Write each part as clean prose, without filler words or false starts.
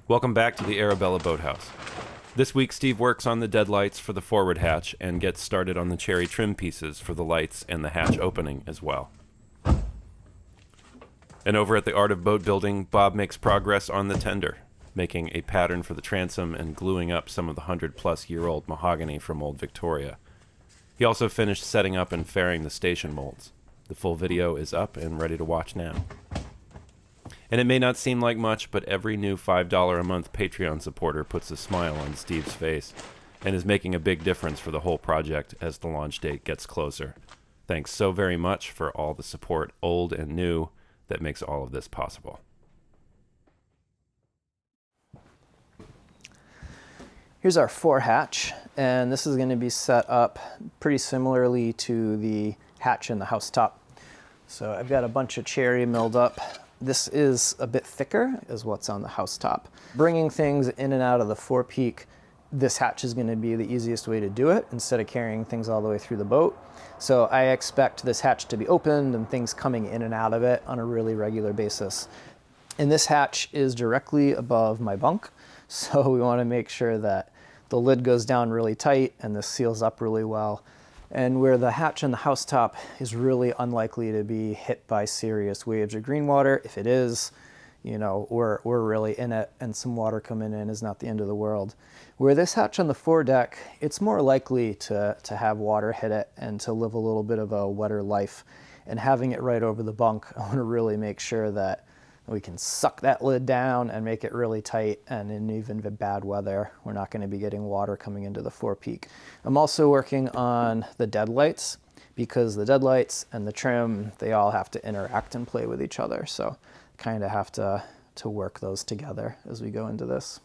Welcome back to the Arabella Boathouse. This week, Steve works on the Deadlights for the forward hatch and gets started on the cherry trim pieces for the lights and the hatch opening as well. And over at the Art of Boat Building, Bob makes progress on the tender, making a pattern for the transom and gluing up some of the 100-plus-year-old mahogany from Old Victoria. He also finished setting up and fairing the station molds. The full video is up and ready to watch now. And it may not seem like much, but every new $5 a month Patreon supporter puts a smile on Steve's face and is making a big difference for the whole project as the launch date gets closer. Thanks so very much for all the support, old and new, that makes all of this possible. Here's our fore hatch, and this is going to be set up pretty similarly to the hatch in the housetop. So I've got a bunch of cherry milled up. This is a bit thicker as what's on the housetop. Bringing things in and out of the forepeak, this hatch is going to be the easiest way to do it instead of carrying things all the way through the boat. So I expect this hatch to be opened and things coming in and out of it on a really regular basis. And this hatch is directly above my bunk, so we want to make sure that the lid goes down really tight and this seals up really well. And where the hatch on the housetop is really unlikely to be hit by serious waves or green water, if it is, you know, we're really in it, and some water coming in is not the end of the world. Where this hatch on the foredeck, it's more likely to have water hit it and to live a little bit of a wetter life. And having it right over the bunk, I want to really make sure that we can suck that lid down and make it really tight, and in even bad weather, we're not going to be getting water coming into the forepeak. I'm also working on the Deadlights, because the Deadlights and the trim, they all have to interact and play with each other. So kind of have to work those together as we go into this.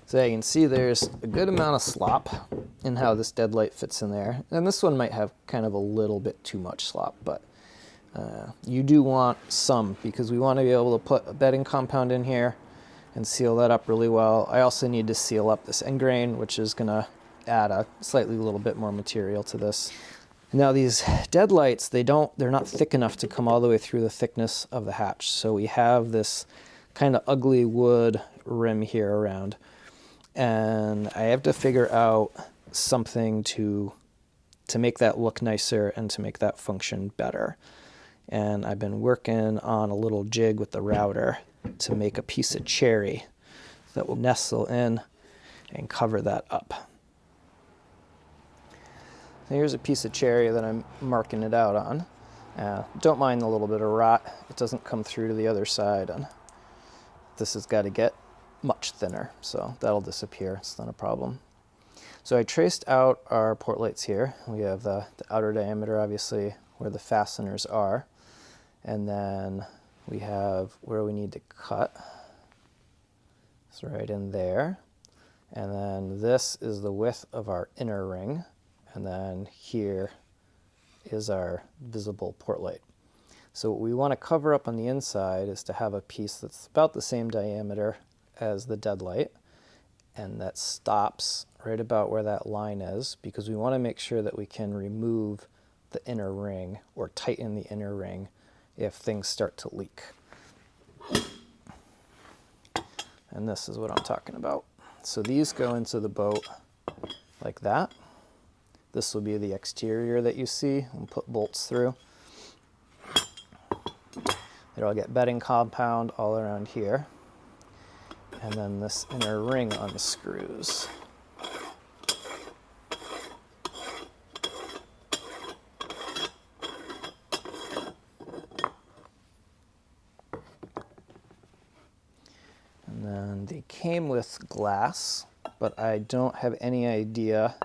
So you can see there's a good amount of slop in how this Deadlight fits in there. And this one might have kind of a little bit too much slop, but you do want some, because we want to be able to put a bedding compound in here and seal that up really well. I also need to seal up this end grain, which is going to add a slightly little bit more material to this. Now these Deadlights, they're not thick enough to come all the way through the thickness of the hatch. So we have this kind of ugly wood rim here around. And I have to figure out something to make that look nicer and to make that function better. And I've been working on a little jig with the router to make a piece of cherry that will nestle in and cover that up. So here's a piece of cherry that I'm marking it out on. Don't mind the little bit of rot. It doesn't come through to the other side. And this has got to get much thinner, so that'll disappear. It's not a problem. So I traced out our port lights here. We have the outer diameter, obviously, where the fasteners are. And then we have where we need to cut. It's right in there. And then this is the width of our inner ring. And then here is our visible port light. So what we want to cover up on the inside is to have a piece that's about the same diameter as the Deadlight, and that stops right about where that line is, because we want to make sure that we can remove the inner ring or tighten the inner ring if things start to leak. And this is what I'm talking about. So these go into the boat like that. This will be the exterior that you see. We'll put bolts through. It'll get bedding compound all around here. And then this inner ring unscrews. And then they came with glass, but I don't have any idea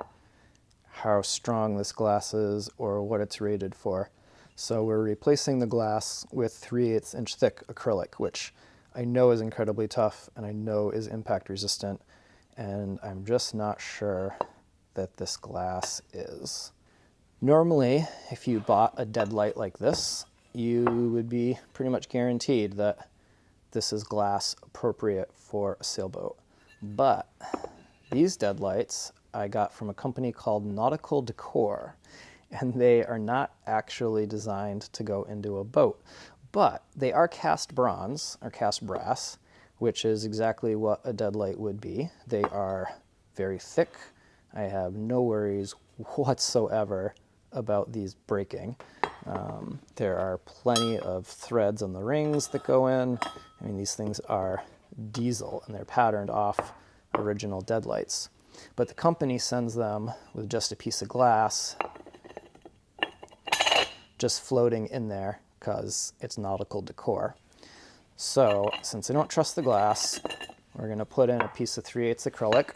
how strong this glass is or what it's rated for. So we're replacing the glass with 3/8 inch thick acrylic, which I know is incredibly tough and I know is impact resistant, and I'm just not sure that this glass is. Normally, if you bought a Deadlight like this, you would be pretty much guaranteed that this is glass appropriate for a sailboat. But these Deadlights I got from a company called Nautical Decor, and they are not actually designed to go into a boat. But they are cast bronze or cast brass, which is exactly what a Deadlight would be. They are very thick. I have no worries whatsoever about these breaking. There are plenty of threads on the rings that go in. I mean, these things are diesel and they're patterned off original Deadlights. But the company sends them with just a piece of glass just floating in there because it's nautical decor. So since I don't trust the glass, we're going to put in a piece of 3/8 acrylic,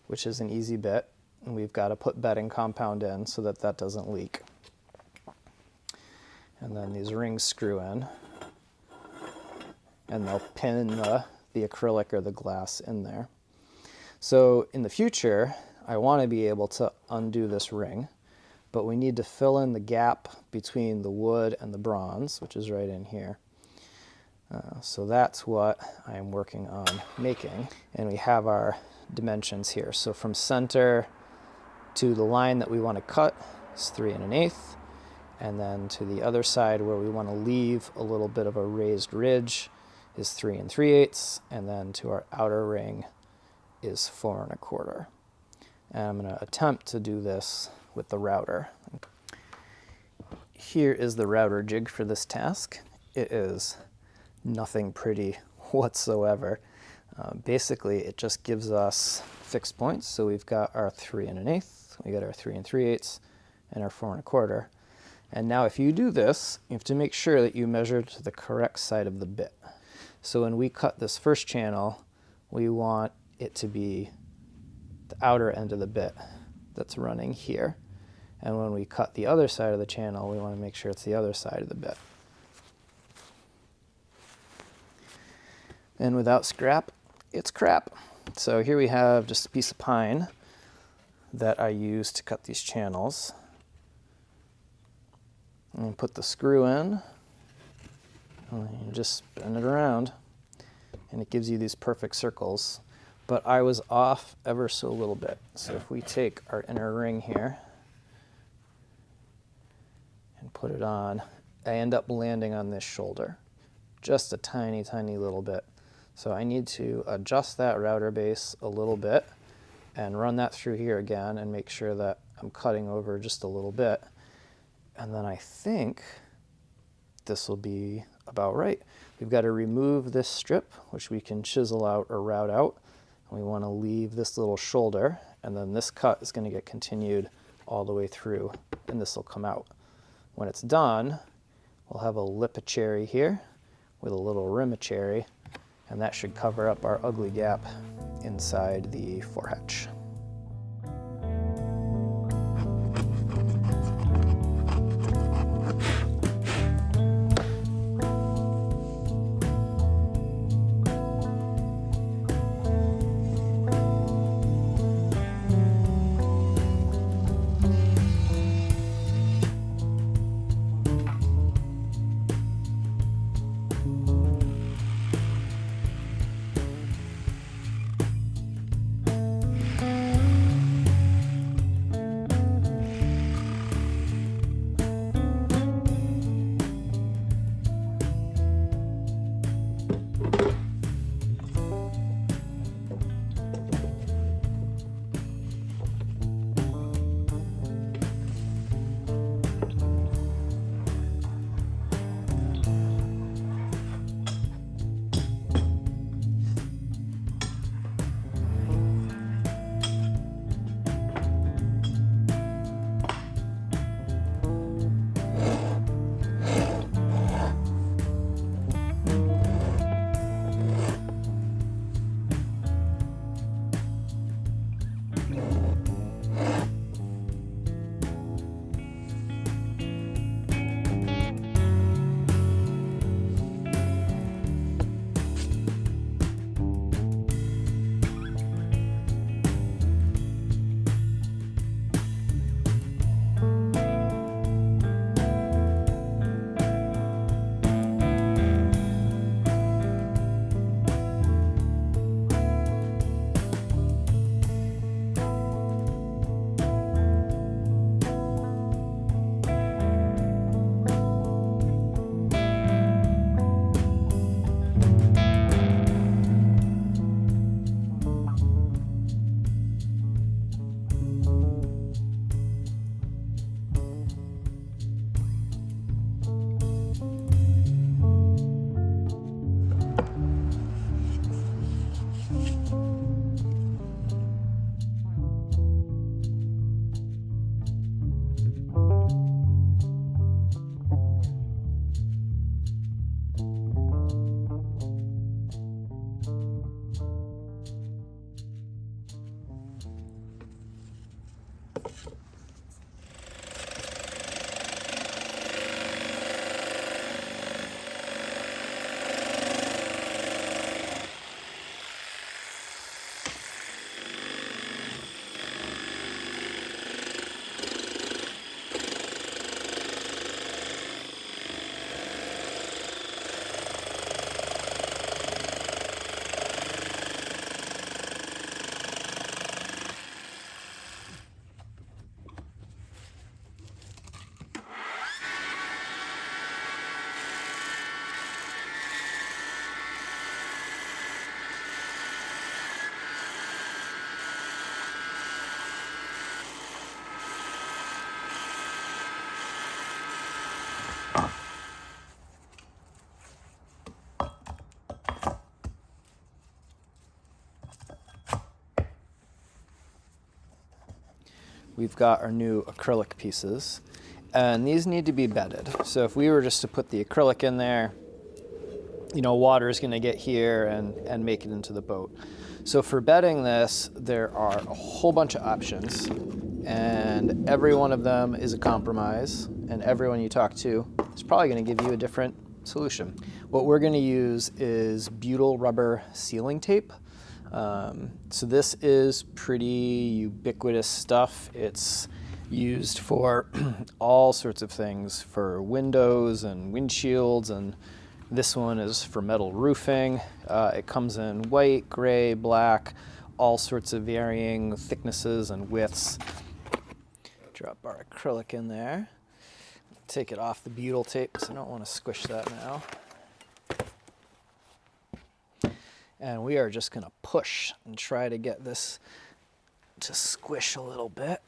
which is an easy bit. And we've got to put bedding compound in so that that doesn't leak. And then these rings screw in, and they'll pin the acrylic or the glass in there. So in the future, I want to be able to undo this ring, but we need to fill in the gap between the wood and the bronze, which is right in here. So that's what I'm working on making. And we have our dimensions here. So from center to the line that we want to cut is 3 1/8. And then to the other side where we want to leave a little bit of a raised ridge is 3 3/8. And then to our outer ring is 4 1/4. And I'm going to attempt to do this with the router. Here is the router jig for this task. It is nothing pretty whatsoever. Basically, it just gives us fixed points. So we've got our 3 1/8, we got our 3 3/8, and our 4 1/4. And now if you do this, you have to make sure that you measure to the correct side of the bit. So when we cut this first channel, we want it to be the outer end of the bit that's running here. And when we cut the other side of the channel, we want to make sure it's the other side of the bit. And without scrap, it's crap. So here we have just a piece of pine that I use to cut these channels. And put the screw in, and you just spin it around, and it gives you these perfect circles. But I was off ever so little bit. So if we take our inner ring here and put it on, I end up landing on this shoulder, just a tiny, tiny little bit. So I need to adjust that router base a little bit and run that through here again and make sure that I'm cutting over just a little bit. And then I think this will be about right. We've got to remove this strip, which we can chisel out or route out. And we want to leave this little shoulder, and then this cut is going to get continued all the way through, and this will come out. When it's done, we'll have a Lipa Cherry here with a little rim of cherry, and that should cover up our ugly gap inside the forehatch. we've got our new acrylic pieces, and these need to be bedded. So if we were just to put the acrylic in there, you know, water is going to get here and make it into the boat. So for bedding this, there are a whole bunch of options, and every one of them is a compromise, and everyone you talk to is probably going to give you a different solution. What we're going to use is butyl rubber sealing tape. So this is pretty ubiquitous stuff. It's used for all sorts of things, for windows and windshields, and this one is for metal roofing. It comes in white, gray, black, all sorts of varying thicknesses and widths. Drop our acrylic in there. Take it off the butyl tape because I don't want to squish that now. And we are just going to push and try to get this to squish a little bit.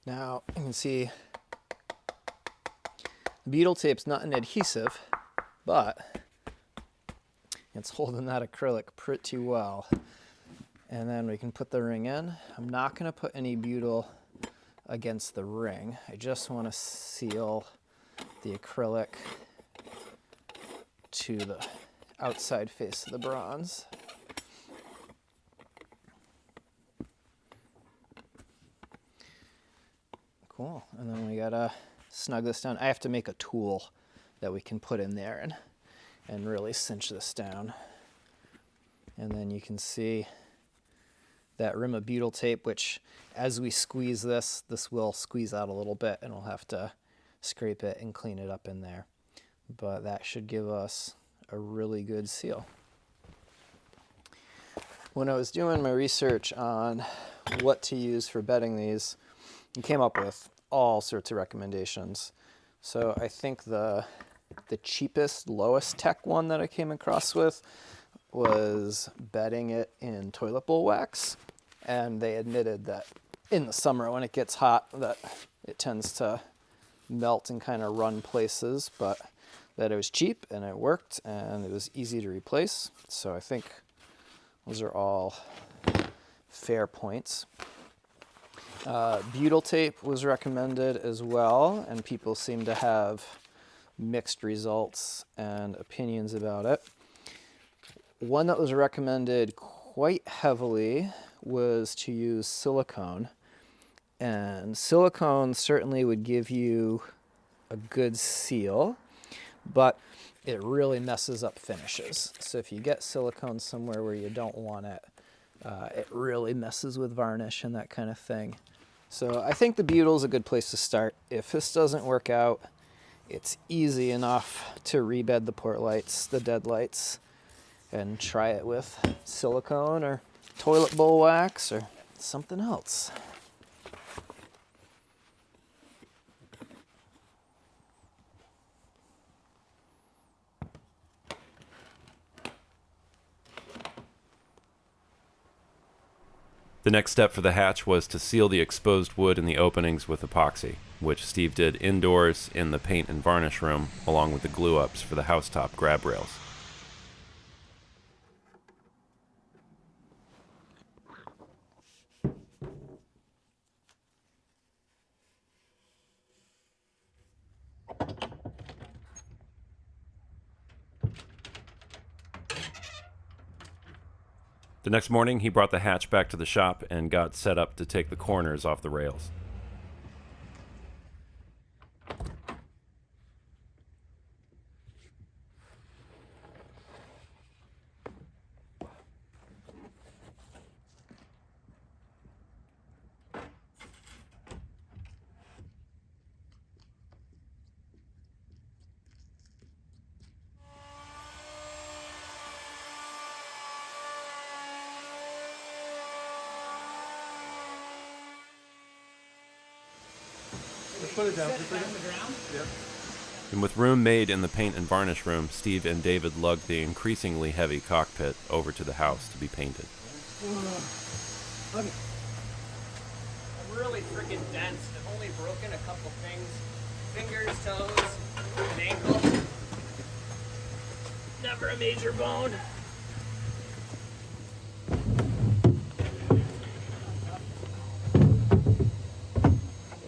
Now you can see the butyl tape's not an adhesive, but it's holding that acrylic pretty well. And then we can put the ring in. I'm not going to put any butyl against the ring. I just want to seal the acrylic to the outside face of the bronze. Cool. And then we gotta snug this down. I have to make a tool that we can put in there and really cinch this down. And then you can see that rim of butyl tape, which as we squeeze this will squeeze out a little bit, and we'll have to scrape it and clean it up in there. But that should give us a really good seal. When I was doing my research on what to use for bedding these, I came up with all sorts of recommendations. So I think the cheapest, lowest tech one that I came across with was bedding it in toilet bowl wax. And they admitted that in the summer when it gets hot that it tends to melt and kind of run places, but that it was cheap and it worked and it was easy to replace. So I think those are all fair points. Butyl tape was recommended as well, and people seem to have mixed results and opinions about it. One that was recommended quite heavily was to use silicone, and silicone certainly would give you a good seal, but it really messes up finishes. So if you get silicone somewhere where you don't want it, it really messes with varnish and that kind of thing. So I think the butyl is a good place to start. If this doesn't work out, it's easy enough to rebed the port lights, the Deadlights, and try it with silicone or toilet bowl wax or something else. The next step for the hatch was to seal the exposed wood in the openings with epoxy, which Steve did indoors in the paint and varnish room, along with the glue-ups for the housetop grab rails. The next morning, he brought the hatch back to the shop and got set up to take the corners off the rails. Put it down. Put it on the ground? Yep. And with room made in the paint and varnish room, Steve and David lugged the increasingly heavy cockpit over to the house to be painted. I'm really freaking dense. I've only broken a couple things. Fingers, toes, an ankle. Never a major bone.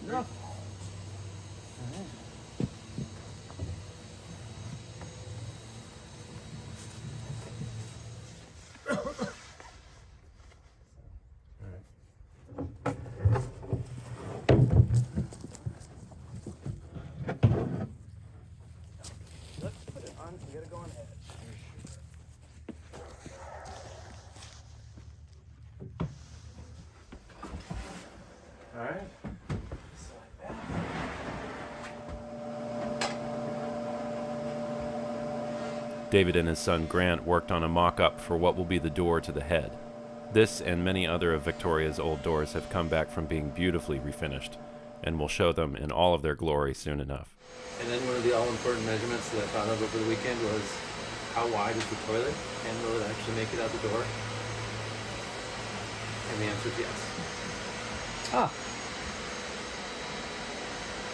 Enough. Let's put it on. We gotta go on edge. All right. David and his son Grant worked on a mock-up for what will be the door to the head. This and many other of Victoria's old doors have come back from being beautifully refinished, and we'll show them in all of their glory soon enough. And then one of the all-important measurements that I found out over the weekend was how wide is the toilet, and will it actually make it out the door? And the answer is yes. Ah.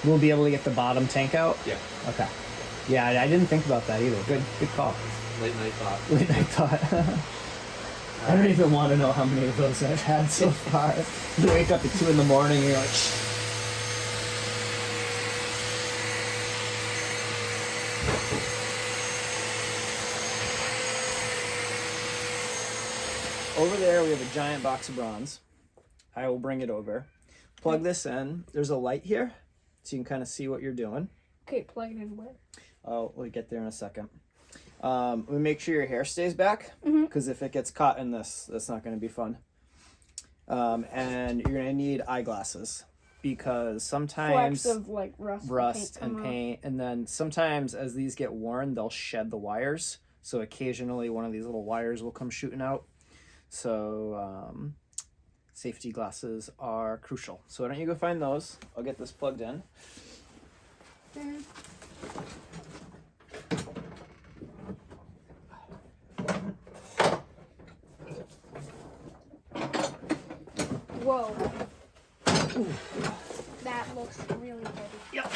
We'll be able to get the bottom tank out? Yeah. Okay. Yeah, I didn't think about that either. Good call. Late night thought. Late night thought. I don't even want to know how many of those I've had so far. You wake up at 2 in the morning and you're like, shh. Over there we have a giant box of bronze. I will bring it over. Plug this in. There's a light here, so you can kind of see what you're doing. Okay, plug it in where? Oh, we'll get there in a second. We make sure your hair stays back, because if it gets caught in this, that's not going to be fun. And you're going to need eyeglasses, because sometimes Flecks of like rust and paint, and then sometimes as these get worn, they'll shed the wires. So occasionally one of these little wires will come shooting out. So safety glasses are crucial. So why don't you go find those? I'll get this plugged in. Whoa. That looks really heavy. Yep.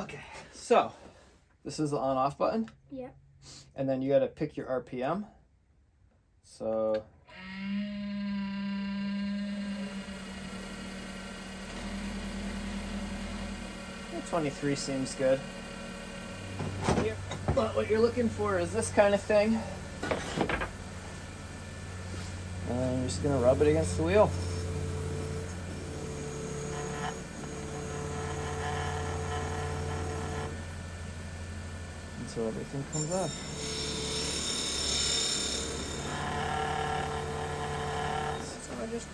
Okay. So this is the on-off button. Yep. And then you got to pick your RPM. So 23 seems good. But what you're looking for is this kind of thing. And you're just gonna rub it against the wheel. Until everything comes off. So I just...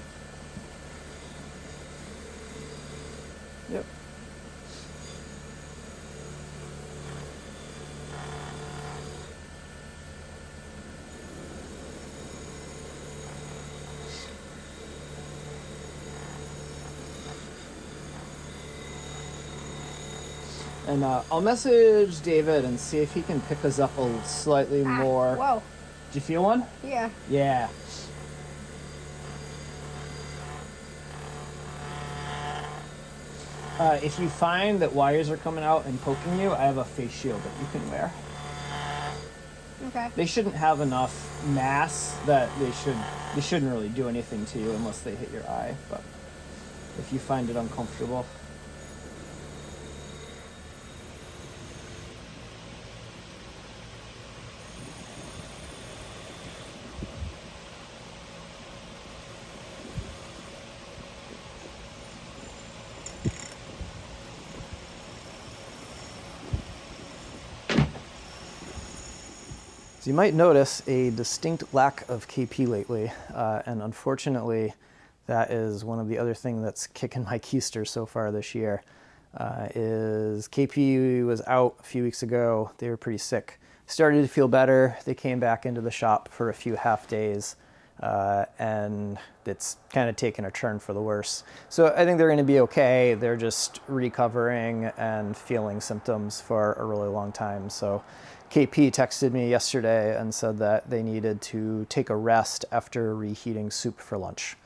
Yep. And I'll message David and see if he can pick us up a slightly more. Whoa. Did you feel one? Yeah. Yeah. If you find that wires are coming out and poking you, I have a face shield that you can wear. Okay. They shouldn't have enough mass that they shouldn't really do anything to you unless they hit your eye. But if you find it uncomfortable. So you might notice a distinct lack of KP lately, and unfortunately, that is one of the other things that's kicking my keysters so far this year. Is KP was out a few weeks ago. They were pretty sick. Started to feel better. They came back into the shop for a few half days, and it's kind of taken a turn for the worse. So I think they're going to be okay. They're just recovering and feeling symptoms for a really long time. So KP texted me yesterday and said that they needed to take a rest after reheating soup for lunch.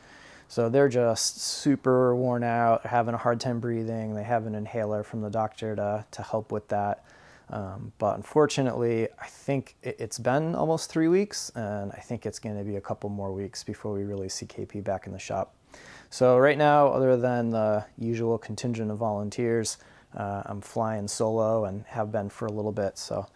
So they're just super worn out, having a hard time breathing. They have an inhaler from the doctor to help with that. But unfortunately, I think it's been almost 3 weeks, and I think it's going to be a couple more weeks before we really see KP back in the shop. So right now, other than the usual contingent of volunteers, I'm flying solo and have been for a little bit. So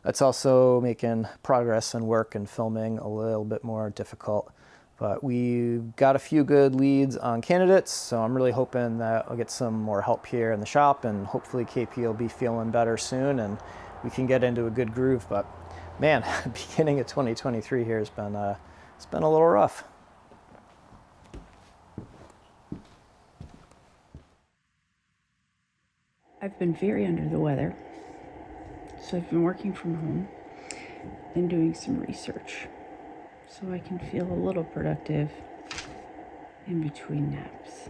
that's also making progress and work and filming a little bit more difficult. But we've got a few good leads on candidates, so I'm really hoping that I'll get some more help here in the shop, and hopefully KP will be feeling better soon and we can get into a good groove. But man, beginning of 2023 here has been it's been a little rough. I've been very under the weather, so I've been working from home and doing some research so I can feel a little productive in between naps.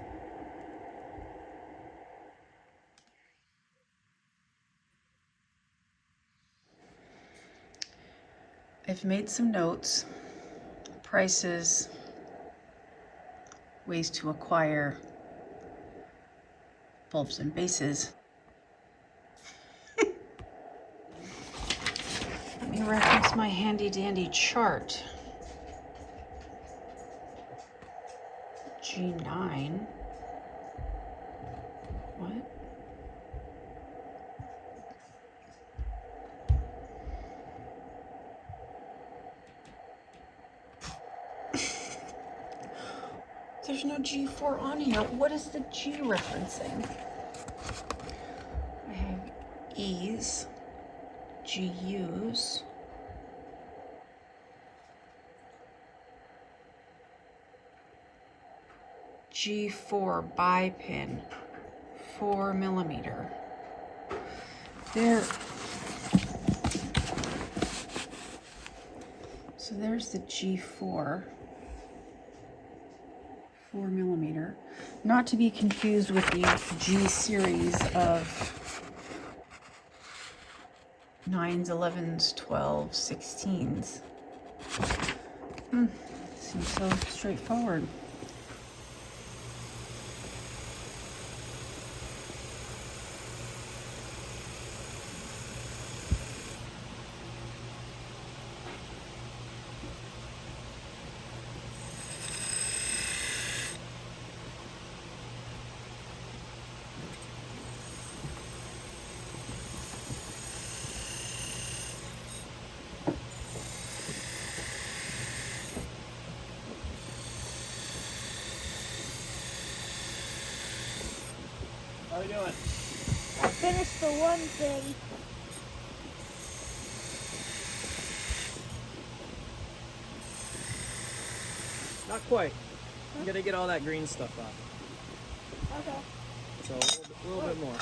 I've made some notes, prices, ways to acquire bulbs and bases. Let me reference my handy dandy chart. G9. What? There's no G4 on here. What is the G referencing? I have E's, GU's, G4 bipin, 4mm. There. So there's the G4, 4mm. Not to be confused with the G series of 9s, 11s, 12s, 16s. Seems so straightforward. How are we doing? I finished the one thing. Not quite. I'm gonna get all that green stuff off. Okay. So a little bit more.